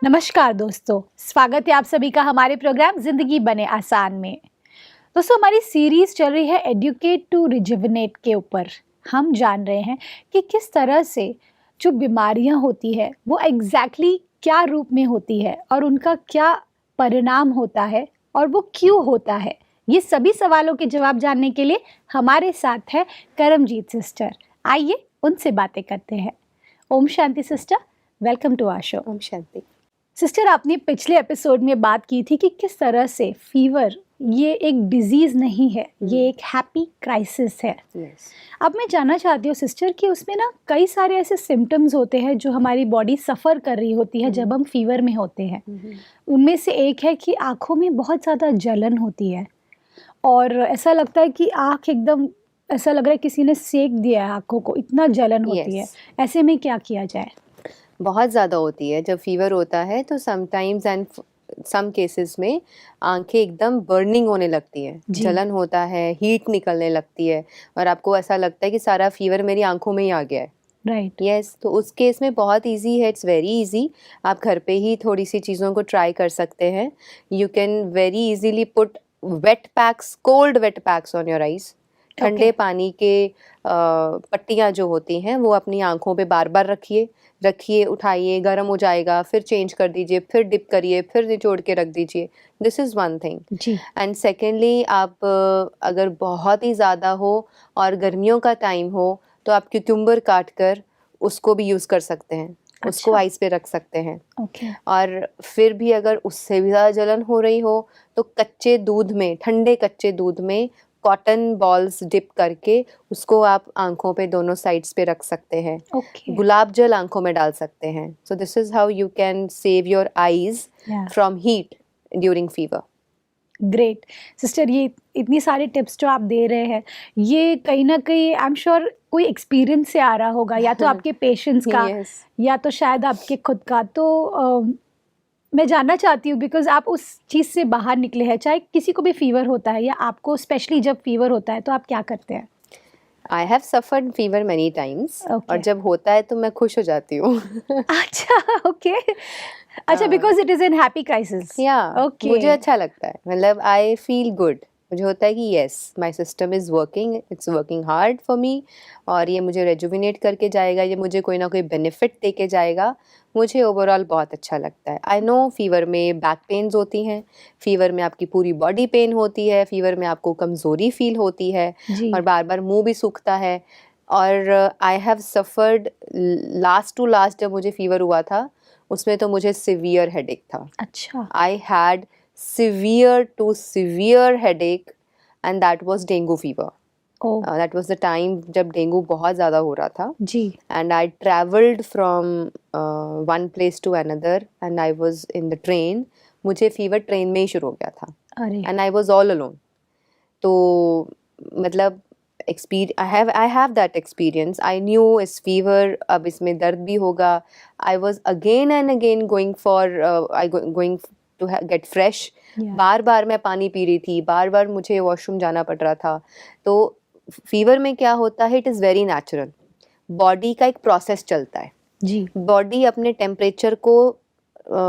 नमस्कार दोस्तों, स्वागत है आप सभी का हमारे प्रोग्राम जिंदगी बने आसान में। दोस्तों, हमारी सीरीज चल रही है एडुकेट टू रिजुविनेट के ऊपर। हम जान रहे हैं कि किस तरह से जो बीमारियां होती है वो एग्जैक्टली क्या रूप में होती है और उनका क्या परिणाम होता है और वो क्यों होता है। ये सभी सवालों के जवाब जानने के लिए हमारे साथ है करमजीत सिस्टर। आइए उनसे बातें करते हैं। ओम शांति sister, welcome to our show. ओम शांति। सिस्टर, आपने पिछले एपिसोड में बात की थी कि किस तरह से फीवर ये एक डिजीज नहीं है, ये एक हैप्पी क्राइसिस है। Yes. अब मैं जानना चाहती हूँ सिस्टर कि उसमें ना कई सारे ऐसे सिम्टम्स होते हैं जो हमारी बॉडी सफ़र कर रही होती है जब हम फीवर में होते हैं। उनमें से एक है कि आँखों में बहुत ज़्यादा जलन होती है और ऐसा लगता है कि आँख एकदम ऐसा लग रहा है किसी ने सेक दिया है आँखों को, इतना जलन होती है। ऐसे में क्या किया जाए? बहुत ज़्यादा होती है जब फीवर होता है तो समटाइम्स एंड सम केसेस में आंखें एकदम बर्निंग होने लगती है, जलन होता है, हीट निकलने लगती है और आपको ऐसा लगता है कि सारा फीवर मेरी आंखों में ही आ गया है। राइट। यस, तो उस केस में बहुत इजी है, इट्स वेरी इजी। आप घर पे ही थोड़ी सी चीज़ों को ट्राई कर सकते हैं। You can very easily put wet packs, cold wet packs on your eyes. ठंडे पानी के पट्टियाँ जो होती हैं वो अपनी आंखों पे बार बार रखिए, उठाइए, गर्म हो जाएगा, फिर चेंज कर दीजिए, फिर डिप करिए, फिर निचोड़ के रख दीजिए। This is one thing. And secondly, आप अगर बहुत ही ज़्यादा हो और गर्मियों का टाइम हो तो आप क्यूकम्बर काट कर उसको भी यूज़ कर सकते हैं। उसको आइस पे रख सकते हैं। और फिर भी अगर उससे भी ज़्यादा जलन हो रही हो तो कच्चे दूध में, ठंडे कच्चे दूध में कॉटन बॉल्स डिप करके उसको आप आंखों पे दोनों साइड्स पे रख सकते हैं। गुलाब जल आंखों में डाल सकते हैं। So this is how you can save your eyes from heat during fever. Great sister, ये इतनी सारी टिप्स जो आप दे रहे हैं ये कहीं ना कहीं आई एम श्योर कोई एक्सपीरियंस से आ रहा होगा, या तो आपके पेशेंट्स का या तो शायद आपके खुद का। तो मैं जानना चाहती हूँ बिकॉज आप उस चीज़ से बाहर निकले हैं। चाहे किसी को भी फीवर होता है या आपको स्पेशली जब फीवर होता है तो आप क्या करते हैं? I have suffered fever many times और जब होता है तो मैं खुश हो जाती हूँ। अच्छा, ओके। अच्छा, because it is in happy crisis. Okay, मुझे अच्छा लगता है, मतलब आई फील गुड। मुझे होता है कि yes, my system is working, it's working hard for me और ये मुझे रेजुविनेट करके जाएगा, ये मुझे कोई ना कोई बेनिफिट दे के जाएगा। मुझे ओवरऑल बहुत अच्छा लगता है। आई नो फीवर में बैक पेन्स होती हैं, फीवर में आपकी पूरी बॉडी पेन होती है, फीवर में आपको कमज़ोरी फील होती है और बार बार मुंह भी सूखता है। और I have suffered last to last जब मुझे फीवर हुआ था उसमें तो मुझे सिवियर हेडेक था। अच्छा। I had severe to severe headache and that was dengue fever. That was the time जब डेंगू बहुत ज़्यादा हो रहा था जी। and I traveled from one place to another and I was in the train. मुझे fever train में ही शुरू हो गया था and I was all alone. तो मतलब I have that experience. I knew इस fever, अब इसमें दर्द भी होगा. I was again and again going for going to get fresh. बार बार मैं पानी पी रही थी, बार बार मुझे वॉशरूम जाना पड़ रहा था। तो फीवर में क्या होता है, it is very natural. Body का एक प्रोसेस चलता है जी। बॉडी अपने टेम्परेचर को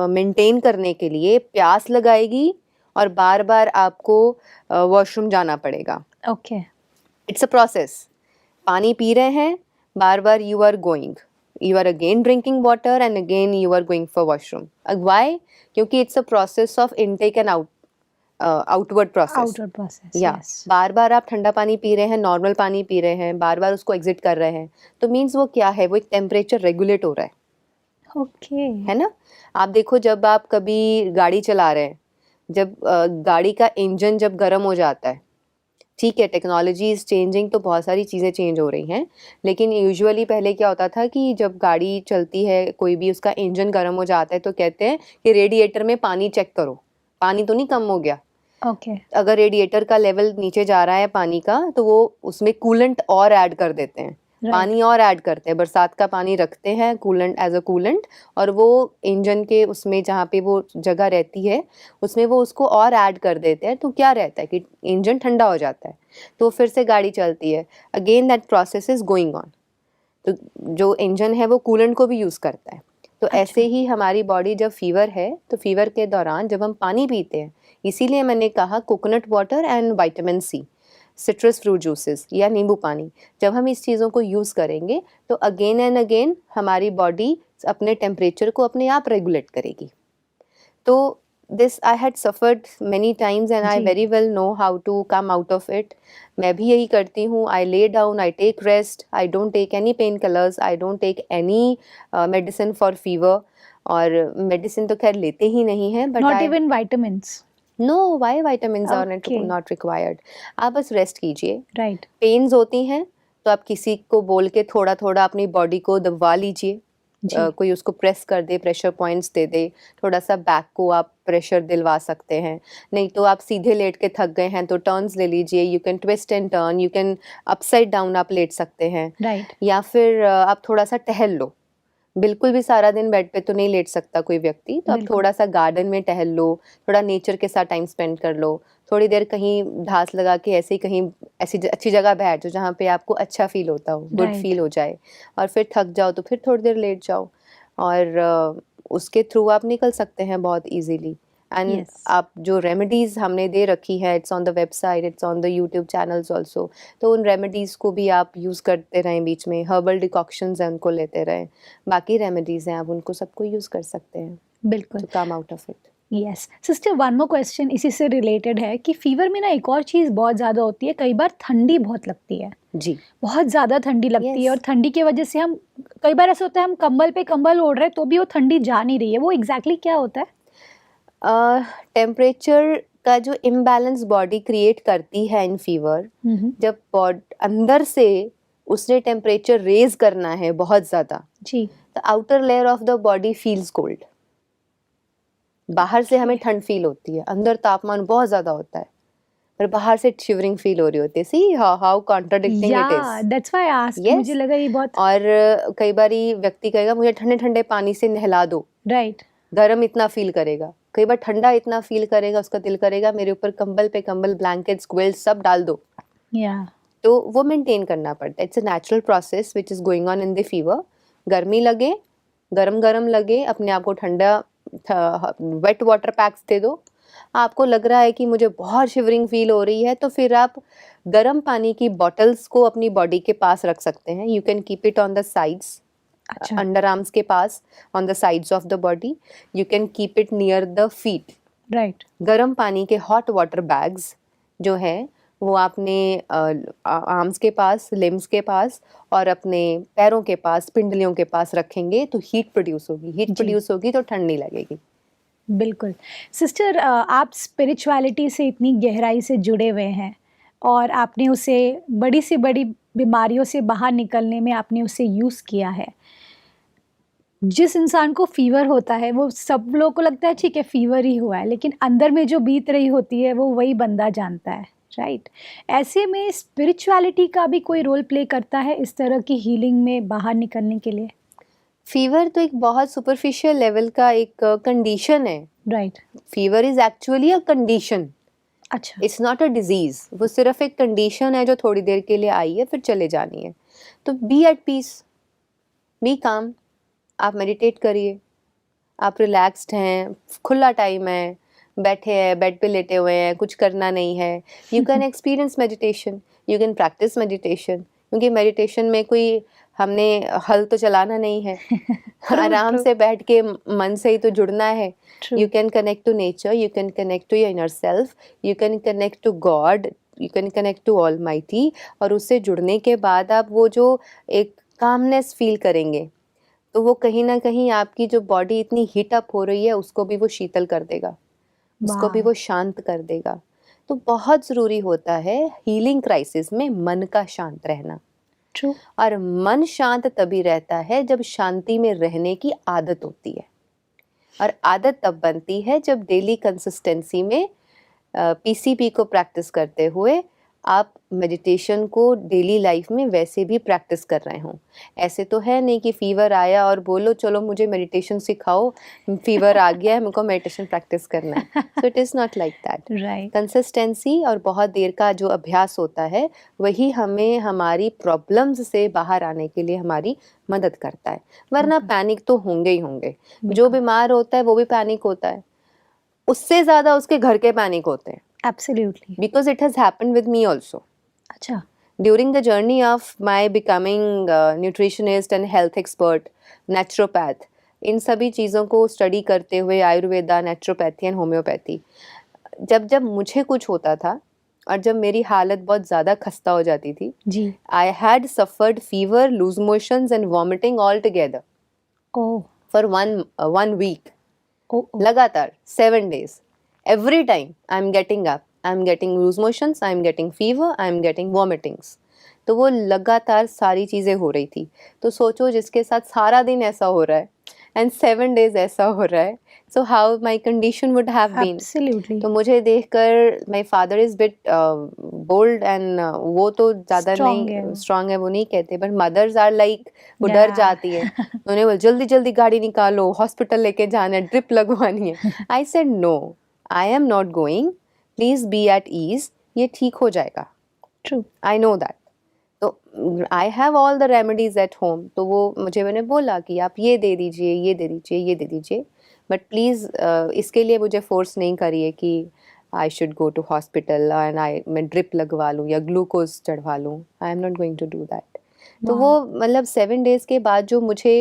मेंटेन करने के लिए प्यास लगाएगी और बार बार आपको वॉशरूम जाना पड़ेगा। Okay, it's a process. पानी पी रहे हैं, बार बार you are going, you are again drinking water and again you are going for washroom. Why? क्योंकि it's a process of intake and outward process. Yes. बार बार आप ठंडा पानी पी रहे हैं, नॉर्मल पानी पी रहे हैं, बार बार उसको एग्जिट कर रहे हैं, तो मीन्स वो क्या है, वो एक टेम्परेचर रेगुलेट हो रहा है। ओके, है ना। आप देखो, जब आप कभी गाड़ी चला रहे हैं, जब गाड़ी का इंजन जब गर्म हो जाता है, ठीक है, टेक्नोलॉजी इज़ चेंजिंग तो बहुत सारी चीज़ें चेंज हो रही हैं, लेकिन यूजुअली पहले क्या होता था कि जब गाड़ी चलती है, कोई भी उसका इंजन गर्म हो जाता है तो कहते हैं कि रेडिएटर में पानी चेक करो, पानी तो नहीं कम हो गया। ओके। अगर रेडिएटर का लेवल नीचे जा रहा है पानी का तो वो उसमें कूलेंट और ऐड कर देते हैं, पानी और ऐड करते हैं। बरसात का पानी रखते हैं कूलेंट, एज अ कूलेंट, और वो इंजन के उसमें जहाँ पे वो जगह रहती है उसमें वो उसको और ऐड कर देते हैं। तो क्या रहता है कि इंजन ठंडा हो जाता है, तो फिर से गाड़ी चलती है। Again that process is going on. तो जो इंजन है वो कूलेंट को भी यूज़ करता है। तो ऐसे ही हमारी बॉडी जब फीवर है तो फीवर के दौरान जब हम पानी पीते हैं, इसीलिए मैंने कहा coconut water and vitamin C, citrus fruit juices या नींबू पानी, जब हम इस चीज़ों को यूज़ करेंगे तो अगेन एंड अगेन हमारी बॉडी अपने टेम्परेचर को अपने आप रेगुलेट करेगी। तो this I had suffered many times and I ji. very well know how to come out of it. मैं भी यही करती हूँ, I lay down, I take rest, I don't take any painkillers, I don't take any medicine for fever, और medicine तो खैर लेते ही नहीं हैं, but Not even vitamins. No, why vitamins are Okay. not required. आप बस रेस्ट कीजिए। Right. Pens होती हैं तो आप किसी को बोल के थोड़ा थोड़ा अपनी बॉडी को दबा लीजिए, कोई उसको प्रेस कर दे, प्रेशर पॉइंट्स दे दे, थोड़ा सा बैक को आप प्रेशर दिलवा सकते हैं। नहीं तो आप सीधे लेट के थक गए हैं तो टर्न्स ले लीजिए, you can twist and turn, you can upside down आप लेट सकते हैं। Right. या फिर आप थोड़ा सा टहल लो, बिल्कुल भी सारा दिन बेड पे तो नहीं लेट सकता कोई व्यक्ति, तो आप बिल्कुल। थोड़ा सा गार्डन में टहल लो, थोड़ा नेचर के साथ टाइम स्पेंड कर लो, थोड़ी देर कहीं घास लगा के ऐसे ही कहीं ऐसी अच्छी जगह बैठ जाओ जहाँ पे आपको अच्छा फील होता हो, गुड Right. फील हो जाए, और फिर थक जाओ तो फिर थोड़ी देर लेट जाओ, और उसके थ्रू आप निकल सकते हैं बहुत इजीली। And Yes. आप जो रेमेडीज़ हमने दे रखी है, it's on the website, it's on the YouTube channels also, तो उन रेमेडीज़ को भी आप यूज़ करते रहें, बीच में हर्बल डिकॉक्शंस हैं उनको लेते रहें, बाकी रेमेडीज़ हैं आप उनको सबको यूज़ कर सकते हैं बिल्कुल। To come out of it. Yes sister, one more question इसी से रिलेटेड है कि फीवर में ना एक और चीज़ बहुत ज़्यादा होती है, कई बार ठंडी बहुत लगती है, जी, बहुत ज़्यादा ठंडी लगती है, Yes. और ठंडी की वजह से हम कई बार ऐसा होता है हम कंबल पे कंबल ओढ़ रहे हैं तो भी वो ठंडी जा नहीं रही है, वो एग्जैक्टली क्या होता है? टेम्परेचर का जो इम्बैलेंस बॉडी क्रिएट करती है इन फीवर, जब अंदर से उसने टेम्परेचर रेज करना है बहुत ज़्यादा, जी। तो outer layer of the body feels cold. बाहर से हमें ठंड फील होती है, अंदर तापमान बहुत ज़्यादा होता है, पर बाहर से शिवरिंग फील हो रही होती है। सी हाउ कॉन्ट्राडिक्टिंग इट या is. That's why I asked, Yes. मुझे लगा ये बहुत और कई बारी व्यक्ति कहेगा मुझे ठंडे ठंडे पानी से नहला दो, राइट। गर्म इतना फील करेगा, कई बार ठंडा इतना फील करेगा, उसका दिल करेगा मेरे ऊपर कंबल पे कंबल, ब्लैंकेट्स, क्विल्ट्स सब डाल दो। या तो वो मेंटेन करना पड़ता है, it's a natural process which is going on in the fever. गर्मी लगे, गरम गरम लगे, अपने आप को ठंडा वेट वाटर पैक्स दे दो। आपको लग रहा है कि मुझे बहुत शिवरिंग फील हो रही है, तो फिर आप गर्म पानी की बॉटल्स को अपनी बॉडी के पास रख सकते हैं। You can keep it on the sides, अच्छा। अंडर आर्म्स के पास, on the sides of the body. You can keep it near the feet. Right. गर्म पानी के हॉट वाटर बैग्स जो है वो आपने आर्म्स के पास, लिम्स के पास और अपने पैरों के पास, पिंडलियों के पास रखेंगे तो हीट प्रोड्यूस होगी। हीट जी। प्रोड्यूस होगी तो ठंड नहीं लगेगी। बिल्कुल। सिस्टर, आप स्पिरिचुअलिटी से इतनी गहराई से जुड़े हुए हैं और आपने उसे बड़ी से बड़ी बीमारियों से बाहर निकलने में आपने उसे यूज़ किया है। जिस इंसान को फ़ीवर होता है वो सब लोगों को लगता है ठीक है फ़ीवर ही हुआ है, लेकिन अंदर में जो बीत रही होती है वो वही बंदा जानता है, राइट? ऐसे में स्पिरिचुअलिटी का भी कोई रोल प्ले करता है इस तरह की हीलिंग में बाहर निकलने के लिए? फीवर तो एक बहुत सुपरफिशियल लेवल का एक कंडीशन है। Right. Fever is actually a condition, अच्छा। It's not a disease. वो सिर्फ एक कंडीशन है जो थोड़ी देर के लिए आई है, फिर चले जानी है। तो बी एट पीस, बी काम। आप मेडिटेट करिए, आप रिलैक्स्ड हैं, खुला टाइम है, बैठे हैं, बेड पे लेटे हुए हैं, कुछ करना नहीं है, you can experience meditation, you can practice meditation. क्योंकि मेडिटेशन में कोई हमने हल तो चलाना नहीं है, आराम से बैठ के मन से ही तो जुड़ना है। True. You can connect to nature, you can connect to your inner self, you can connect to God, you can connect to almighty. और उससे जुड़ने के बाद आप वो जो एक कामनेस फील करेंगे, तो वो कहीं ना कहीं आपकी जो बॉडी इतनी हीट अप हो रही है उसको भी वो शीतल कर देगा, उसको भी वाह। वो शांत कर देगा। तो बहुत ज़रूरी होता है हीलिंग क्राइसिस में मन का शांत रहना। ट्रू। और मन शांत तभी रहता है जब शांति में रहने की आदत होती है। और आदत तब बनती है जब डेली कंसिस्टेंसी में पीसीपी को प्रैक्टिस करते हुए आप मेडिटेशन को डेली लाइफ में वैसे भी प्रैक्टिस कर रहे हों। ऐसे तो है नहीं कि फीवर आया और बोलो चलो मुझे मेडिटेशन सिखाओ, फीवर आ गया है मेरे को मेडिटेशन प्रैक्टिस करना है। So it is not like that. Right. Consistency और बहुत देर का जो अभ्यास होता है वही हमें हमारी प्रॉब्लम्स से बाहर आने के लिए हमारी मदद करता है। वरना पैनिक तो होंगे ही होंगे। जो बीमार होता है वो भी पैनिक होता है, उससे ज़्यादा उसके घर के पैनिक होते हैं। Absolutely. Because it has happened with me also. अच्छा। During the journey of my becoming nutritionist and health expert, naturopath, इन सभी चीज़ों को स्टडी करते हुए आयुर्वेदा, नेचुरोपैथी एंड होम्योपैथी, जब जब मुझे कुछ होता था और जब मेरी हालत बहुत ज़्यादा खस्ता हो जाती थी, जी। I had suffered fever, loose motions and vomiting all together oh. for one week. ओह। लगातार 7 days. Every time I'm getting up, I'm getting loose motions, I'm getting fever, I'm getting vomitings. तो वो लगातार सारी चीज़ें हो रही थी। तो सोचो जिसके साथ सारा दिन ऐसा हो रहा है and 7 days ऐसा हो रहा है, so how my condition would have been. Absolutely. तो मुझे देखकर my father is bit bold and वो तो ज़्यादा नहीं strong है वो नहीं कहते, but mothers are like वो डर जाती है। उन्हें बोल जल्दी जल्दी गाड़ी निकालो, हॉस्पिटल लेके जाना है, ड्रिप लगवानी है। I said no, I am not going, please be at ease, ये ठीक हो जाएगा। True. I know that. तो I have all the remedies at home. तो वो मैंने बोला कि आप ये दे दीजिए, ये दे दीजिए, ये दे दीजिए, बट प्लीज़ इसके लिए मुझे फोर्स नहीं करिए कि I should go to hospital and मैं ड्रिप लगवा लूँ या ग्लूकोज चढ़वा लूँ। I am not going to do that. तो वो मतलब 7 days के बाद जो मुझे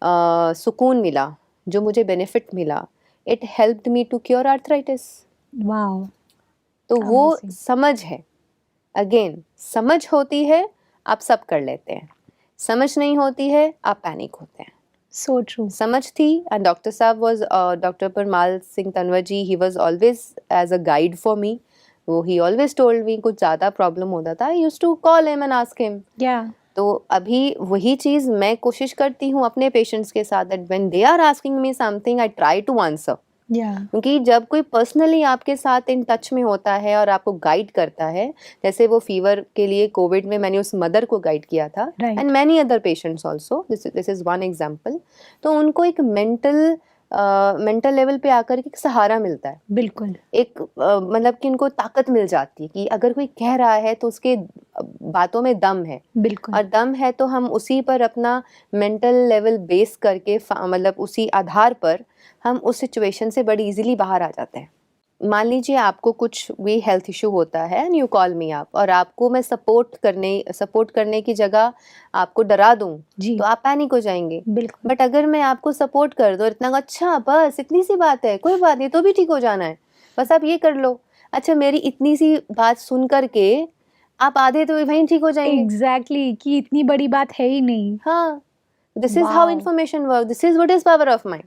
सुकून मिला, जो मुझे बेनिफिट मिला, it helped me to cure arthritis. Wow. तो वो समझ है। अगेन, समझ होती है आप सब कर लेते हैं, समझ नहीं होती है आप पैनिक होते हैं। So true. समझ थी एंड डॉक्टर साहब was doctor Parmal Singh Tanwar ji, he was always as a guide for me. वो ही ऑलवेज टोल्ड मी कुछ ज़्यादा प्रॉब्लम होता था, I used to call him and ask him. तो अभी वही चीज़ मैं कोशिश करती हूँ अपने पेशेंट्स के साथ, that when they are asking me something I try to answer. क्योंकि जब कोई पर्सनली आपके साथ इन टच में होता है और आपको गाइड करता है, जैसे वो फीवर के लिए कोविड में मैंने उस मदर को गाइड किया था and many other patients also, this is one example. तो उनको एक मेंटल लेवल पे आकर के एक सहारा मिलता है। बिल्कुल। एक मतलब कि उनको ताकत मिल जाती है कि अगर कोई कह रहा है तो उसके बातों में दम है। बिल्कुल। और दम है तो हम उसी पर अपना मेंटल लेवल बेस करके मतलब उसी आधार पर हम उस सिचुएशन से बड़ी इजीली बाहर आ जाते हैं। मान लीजिए आपको कुछ भी हेल्थ इशू होता है एंड यू कॉल मी आप, और आपको मैं सपोर्ट करने की जगह आपको डरा दूं तो आप पैनिक हो जाएंगे। बिल्कुल। बट अगर मैं आपको सपोर्ट कर दूं इतना, अच्छा बस इतनी सी बात है, कोई बात नहीं, तो भी ठीक हो जाना है, बस आप ये कर लो। अच्छा, मेरी इतनी सी बात सुन करके आप आधे तो वहीं ठीक हो जाएंगे। एग्जैक्टली, कि इतनी बड़ी बात है ही नहीं। हाँ, this is how information work, this is what is power of mind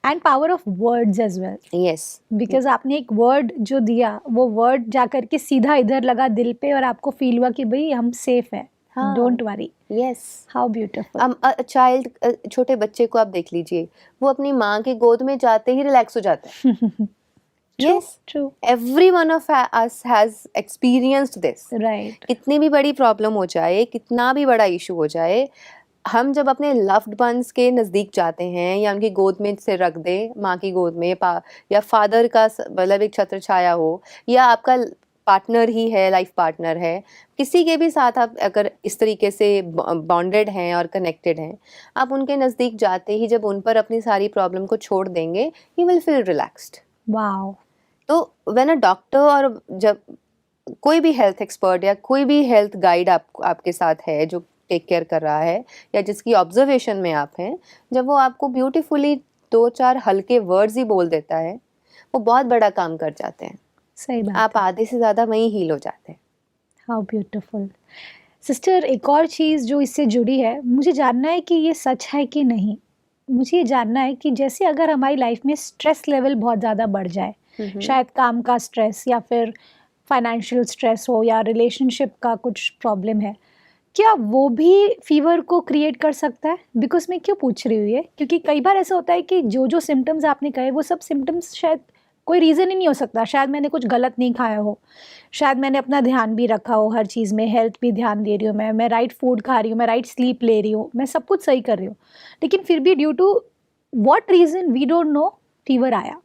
and power of words as well. Yes, because आपने एक वर्ड जो दिया, वो वर्ड जाकर के सीधा इधर लगा दिल पे, और आपको फील हुआ कि भाई हम सेफ हैं, don't worry. Yes, how beautiful. Child, छोटे बच्चे को आप देख लीजिए, वो अपनी माँ की गोद में जाते ही रिलैक्स हो जाता है। Yes, true. Every one of us has experienced this. Right. कितनी भी बड़ी प्रॉब्लम हो जाए, कितना भी बड़ा इशू हो जाए, हम जब अपने लव्ड वंस के नज़दीक जाते हैं या उनकी गोद में से रख दें, माँ की गोद में, या फादर का मतलब एक छत्र छाया हो, या आपका पार्टनर ही है, लाइफ पार्टनर है, किसी के भी साथ आप अगर इस तरीके से बॉन्डेड हैं और कनेक्टेड हैं, आप उनके नज़दीक जाते ही जब उन पर अपनी सारी प्रॉब्लम को छोड़ देंगे, you will feel relaxed. Wow. तो व्हेन अ डॉक्टर, और जब कोई भी हेल्थ एक्सपर्ट या कोई भी हेल्थ गाइड आपके साथ है जो टेक केयर कर रहा है या जिसकी ऑब्जर्वेशन में आप हैं, जब वो आपको ब्यूटीफुली 2-4 हल्के वर्ड्स ही बोल देता है, वो बहुत बड़ा काम कर जाते हैं। सही बात। आप आधे से ज़्यादा वहीं हील हो जाते हैं। How beautiful. सिस्टर, एक और चीज़ जो इससे जुड़ी है, मुझे जानना है कि ये सच है कि नहीं। मुझे ये जानना है कि जैसे अगर हमारी लाइफ में स्ट्रेस लेवल बहुत ज़्यादा बढ़ जाए, शायद काम का स्ट्रेस या फिर फाइनेंशियल स्ट्रेस हो या रिलेशनशिप का कुछ प्रॉब्लम है, क्या वो भी फीवर को क्रिएट कर सकता है? बिकॉज मैं क्यों पूछ रही हूँ ये, क्योंकि कई बार ऐसा होता है कि जो सिम्टम्स आपने कहे वो सब सिम्टम्स शायद कोई रीज़न ही नहीं हो सकता। शायद मैंने कुछ गलत नहीं खाया हो, शायद मैंने अपना ध्यान भी रखा हो हर चीज़ में, हेल्थ भी ध्यान दे रही हूँ मैं राइट फूड खा रही हूँ, मैं राइट स्लीप ले रही हूँ, मैं सब कुछ सही कर रही हूँ, लेकिन फिर भी due to what reason we don't know fever आया।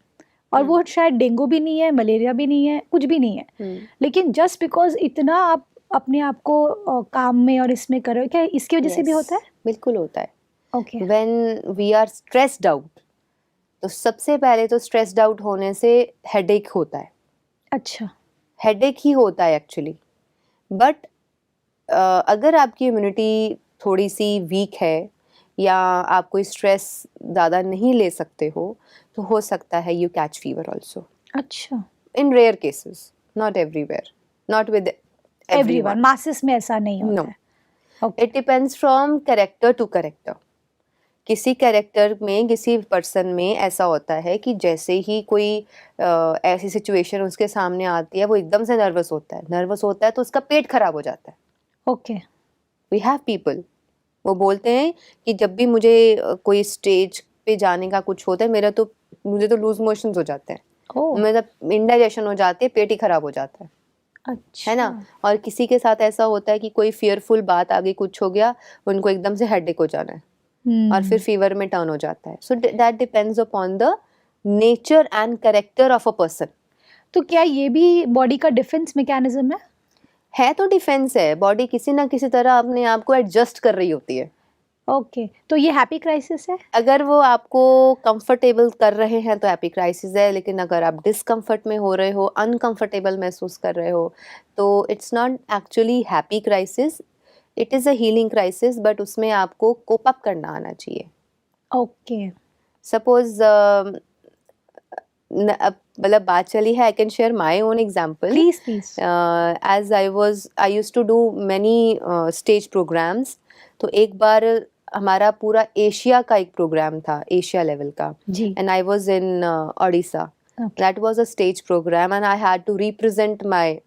और वो शायद डेंगू भी नहीं है, मलेरिया भी नहीं है, कुछ भी नहीं है, लेकिन जस्ट बिकॉज इतना आप अपने आप को काम में और इसमें कर रहे हो, क्या इसकी वजह से भी होता है? बिल्कुल होता है। Okay. When we are stressed out, तो सबसे पहले तो स्ट्रेस्ड आउट होने से हेडेक होता है। अच्छा, हेडेक ही होता है एक्चुअली। बट अगर आपकी इम्यूनिटी थोड़ी सी वीक है या आप कोई स्ट्रेस ज़्यादा नहीं ले सकते हो, तो हो सकता है यू कैच फीवर ऑल्सो। अच्छा, in rare cases, not everywhere, not with everyone, masses में ऐसा नहीं होता है। Okay. It depends from character to character. किसी कैरेक्टर में, किसी पर्सन में ऐसा होता है कि जैसे ही कोई ऐसी सिचुएशन उसके सामने आती है, वो एकदम से नर्वस होता है तो उसका पेट खराब हो जाता है। ओके, वी हैव पीपल, वो बोलते हैं कि जब भी मुझे कोई स्टेज पे जाने का कुछ होता है, मुझे तो लूज मोशंस हो जाते हैं, मतलब इंडाइजेशन हो जाती है, पेट ही खराब हो जाता है। अच्छा, है ना। और किसी के साथ ऐसा होता है कि कोई फियरफुल बात आगे कुछ हो गया, उनको एकदम से हेडेक हो जाना है, और फिर फीवर में टर्न हो जाता है। So that depends upon the nature and character of a person. तो क्या ये भी बॉडी का डिफेंस मैकेनिज्म है? तो डिफेंस है, बॉडी किसी ना किसी तरह अपने आप को एडजस्ट कर रही होती है। ओके, तो ये हैप्पी क्राइसिस है? अगर वो आपको कंफर्टेबल कर रहे हैं तो हैप्पी क्राइसिस है, लेकिन अगर आप डिस्कम्फर्ट में हो रहे हो, अनकंफर्टेबल महसूस कर रहे हो, तो it's not actually happy crisis, it is a healing crisis, but उसमें आपको कोप अप करना आना चाहिए। ओके, सपोज मतलब बात चली है, I can share my own example. Please please. As I used to do many stage programs, तो एक बार हमारा पूरा एशिया का एक प्रोग्राम था, एशिया लेवल का, and I was in Odisha. That was a stage program and I had to represent my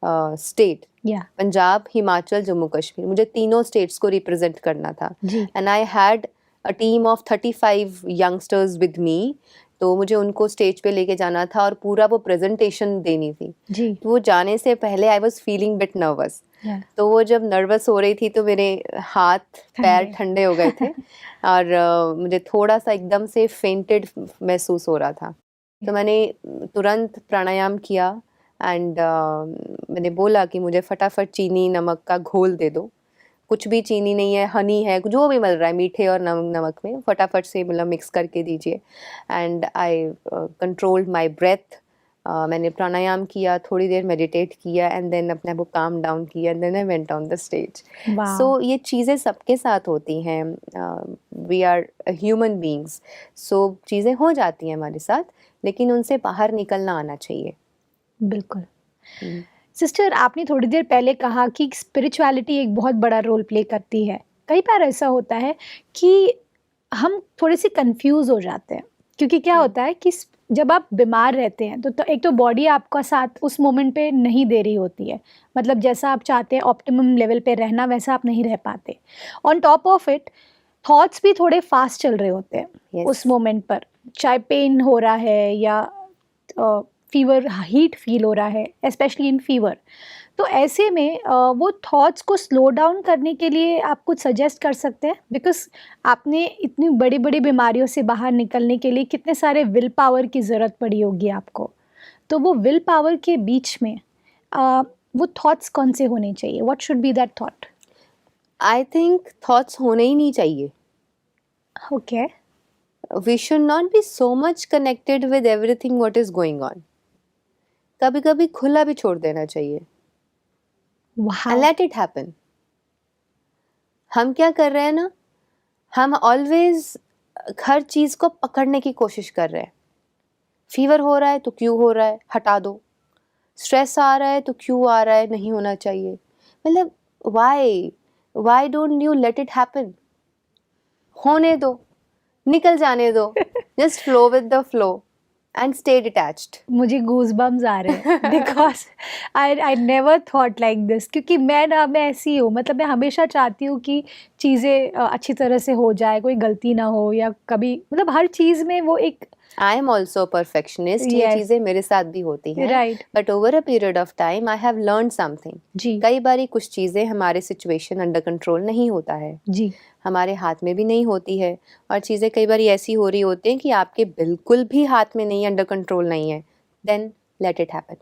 state, Punjab, Himachal, Jammu Kashmir. मुझे तीनों स्टेट्स को रिप्रेजेंट करना था, and I had a team of 35 youngsters with me. तो मुझे उनको स्टेज पे लेके जाना था और पूरा वो प्रेजेंटेशन देनी थी। तो वो जाने से पहले I was feeling bit nervous. तो वो जब नर्वस हो रही थी तो मेरे हाथ पैर ठंडे हो गए थे और मुझे थोड़ा सा एकदम से फेंटेड महसूस हो रहा था। तो मैंने तुरंत प्राणायाम किया एंड मैंने बोला कि मुझे फटाफट चीनी नमक का घोल दे दो। कुछ भी चीनी नहीं है, हनी है, जो भी मिल रहा है मीठे और नमक में, फटाफट से मतलब मिक्स करके दीजिए। And I controlled my breath. मैंने प्राणायाम किया, थोड़ी देर मेडिटेट किया एंड देन अपने आप को काम डाउन किया and then I went on the stage. So ये चीज़ें सबके साथ होती हैं, we are human beings, so चीज़ें हो जाती हैं हमारे साथ, लेकिन उनसे बाहर निकलना आना चाहिए। बिल्कुल। सिस्टर, आपने थोड़ी देर पहले कहा कि स्पिरिचुअलिटी एक बहुत बड़ा रोल प्ले करती है। कई बार ऐसा होता है कि हम थोड़े से कंफ्यूज हो जाते हैं, क्योंकि क्या होता है कि जब आप बीमार रहते हैं तो एक तो बॉडी आपका साथ उस मोमेंट पे नहीं दे रही होती है, मतलब जैसा आप चाहते हैं ऑप्टिमम लेवल पे रहना, वैसा आप नहीं रह पाते। On top of it thoughts भी थोड़े फास्ट चल रहे होते हैं उस मोमेंट पर, चाहे पेन हो रहा है या फीवर, हीट फील हो रहा है, स्पेशली इन फीवर। तो ऐसे में वो थॉट्स को स्लो डाउन करने के लिए आप कुछ सजेस्ट कर सकते हैं? बिकॉज आपने इतनी बड़ी बड़ी बीमारियों से बाहर निकलने के लिए कितने सारे विल पावर की ज़रूरत पड़ी होगी आपको, तो वो विल पावर के बीच में वो थॉट्स कौन से होने चाहिए? What should be that thought? I think thoughts होने ही नहीं चाहिए। Okay, we should not be so much connected with everything what is going on. कभी कभी खुला भी छोड़ देना चाहिए, and let it happen। हम क्या कर रहे हैं ना, हम ऑलवेज हर चीज को पकड़ने की कोशिश कर रहे हैं। फीवर हो रहा है तो क्यों हो रहा है, हटा दो। स्ट्रेस आ रहा है तो क्यों आ रहा है, नहीं होना चाहिए। मतलब why don't you let it happen? होने दो, निकल जाने दो, just flow with the flow and stay detached। मुझे गूज़बम्स आ रहे हैं because I never thought like this, क्योंकि मैं ऐसी हूँ, मतलब मैं हमेशा चाहती हूँ कि चीज़ें अच्छी तरह से हो जाए, कोई गलती ना हो, या कभी मतलब हर चीज़ में वो एक आई एम ऑल्सो परफेक्शनिस्ट, ये Yes. चीजें मेरे साथ भी होती हैं, right but over a period of time I have learn something. जी कई बारी कुछ चीजें हमारे सिचुएशन अंडर कंट्रोल नहीं होता है, जी हमारे हाथ में भी नहीं होती है, और चीज़ें कई बार ऐसी हो रही होती हैं कि आपके बिल्कुल भी हाथ में नहीं, अंडर कंट्रोल नहीं है, then let it happen,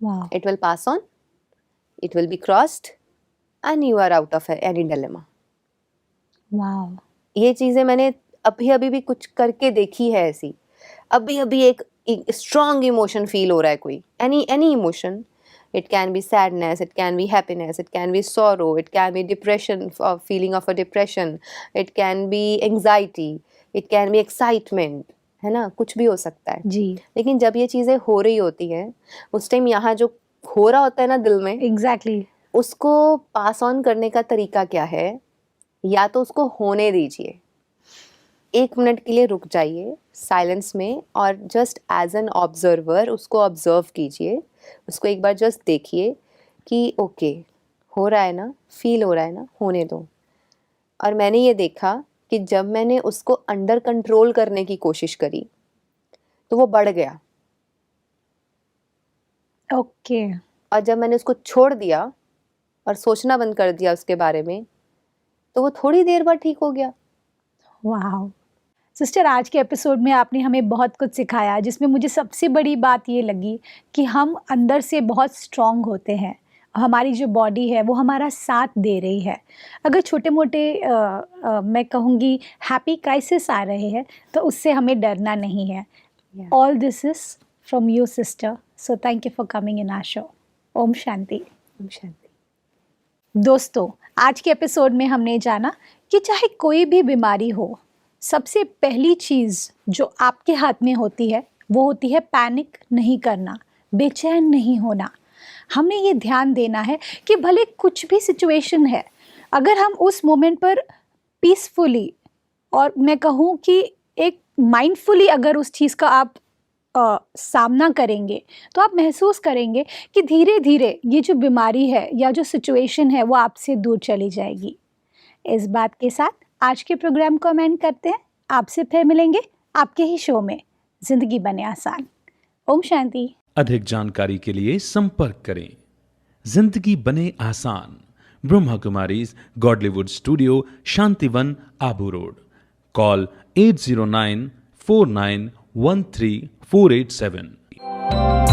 wow it will pass on, it will be crossed and you are out of any dilemma. Wow ये चीज़ें मैंने अभी अभी भी कुछ करके देखी है ऐसी। अभी अभी एक स्ट्रॉन्ग इमोशन फील हो रहा है, कोई any emotion, it can be sadness, it can be happiness, it can be sorrow, it can be depression, feeling of a depression, it can be anxiety, it can be excitement, है ना, कुछ भी हो सकता है। जी लेकिन जब ये चीज़ें हो रही होती हैं, उस टाइम यहाँ जो हो रहा होता है ना दिल में, एग्जैक्टली उसको पास ऑन करने का तरीका क्या है? या तो उसको होने दीजिए, 1 मिनट के लिए रुक जाइए साइलेंस में, और जस्ट एज एन ऑब्जर्वर उसको ऑब्जर्व कीजिए, उसको एक बार जस्ट देखिए कि ओके हो रहा है ना, फील हो रहा है ना, होने दो। और मैंने ये देखा कि जब मैंने उसको अंडर कंट्रोल करने की कोशिश करी तो वो बढ़ गया, ओके और जब मैंने उसको छोड़ दिया और सोचना बंद कर दिया उसके बारे में, तो वो थोड़ी देर बाद ठीक हो गया। वाओ सिस्टर, आज के एपिसोड में आपने हमें बहुत कुछ सिखाया, जिसमें मुझे सबसे बड़ी बात ये लगी कि हम अंदर से बहुत स्ट्रांग होते हैं, हमारी जो बॉडी है वो हमारा साथ दे रही है। अगर छोटे मोटे मैं कहूँगी हैप्पी क्राइसिस आ रहे हैं तो उससे हमें डरना नहीं है। All this is from you sister, so thank you for coming in our show. ओम शांति। ओम शांति। दोस्तों, आज के एपिसोड में हमने जाना कि चाहे कोई भी बीमारी हो, सबसे पहली चीज़ जो आपके हाथ में होती है वो होती है पैनिक नहीं करना, बेचैन नहीं होना। हमने ये ध्यान देना है कि भले कुछ भी सिचुएशन है, अगर हम उस मोमेंट पर पीसफुली और मैं कहूँ कि एक माइंडफुली अगर उस चीज़ का आप सामना करेंगे तो आप महसूस करेंगे कि धीरे धीरे ये जो बीमारी है या जो सिचुएशन है वो आपसे दूर चली जाएगी। इस बात के साथ आज के प्रोग्राम को हम एंड करते हैं। आपसे फिर मिलेंगे आपके ही शो में जिंदगी बने आसान। ओम शांति। अधिक जानकारी के लिए संपर्क करें जिंदगी बने आसान, Brahma Kumaris Godlywood studio, Shantivan, Abu road. Call 80949134887।